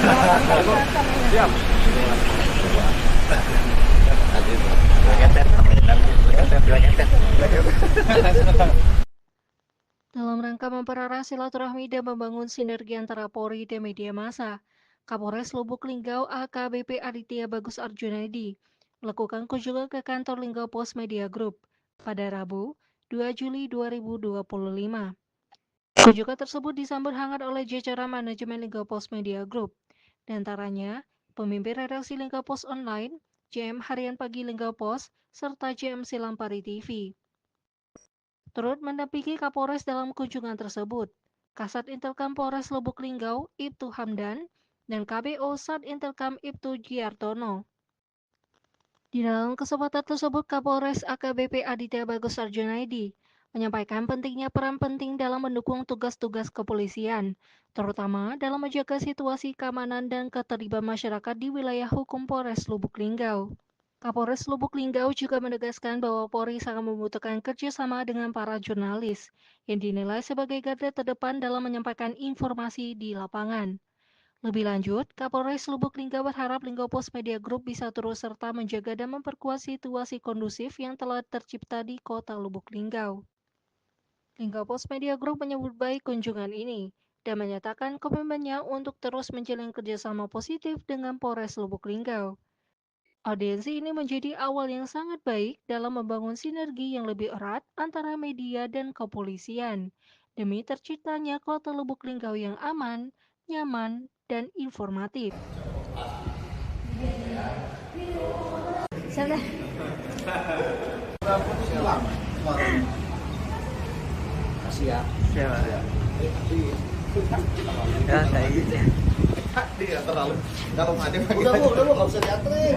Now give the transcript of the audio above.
Siap. Dalam rangka mempererat silaturahmi dan membangun sinergi antara Polri dan media massa, Kapolres Lubuk Linggau AKBP Aditya Bagus Arjunadi melakukan kunjungan ke kantor Linggau Pos Media Group pada Rabu, 2 Juli 2025. Kunjungan tersebut disambut hangat oleh jajaran manajemen Linggau Pos Media Group, diantaranya pemimpin redaksi Linggau Pos Online, JM Harian Pagi Linggau Pos, serta JM Silampari TV. Turut mendampingi Kapolres dalam kunjungan tersebut, Kasat Intelkam Polres Lubuk Linggau, Ibtu Hamdan, dan KBO Sat Intelkam Ibtu Giartono. Di dalam kesempatan tersebut, Kapolres AKBP Aditya Bagus Arjunadi menyampaikan pentingnya peran penting dalam mendukung tugas-tugas kepolisian, terutama dalam menjaga situasi keamanan dan keterlibatan masyarakat di wilayah hukum Polres Lubuk Linggau. Kapolres Lubuk Linggau juga menegaskan bahwa Polri sangat membutuhkan kerjasama dengan para jurnalis yang dinilai sebagai garda terdepan dalam menyampaikan informasi di lapangan. Lebih lanjut, Kapolres Lubuk Linggau berharap Linggau Pos Media Group bisa terus serta menjaga dan memperkuat situasi kondusif yang telah tercipta di Kota Lubuk Linggau. Linggau Pos Media Group menyambut baik kunjungan ini dan menyatakan komitmennya untuk terus menjalin kerjasama positif dengan Polres Lubuk Linggau. Audiensi ini menjadi awal yang sangat baik dalam membangun sinergi yang lebih erat antara media dan kepolisian, demi terciptanya Kota Lubuk Linggau yang aman, nyaman, dan informatif. Siapa? Kasih ya. Siapa? Ya, saya gitu. Dia terlalu kalau ada Udah bu, nggak usah dianterin.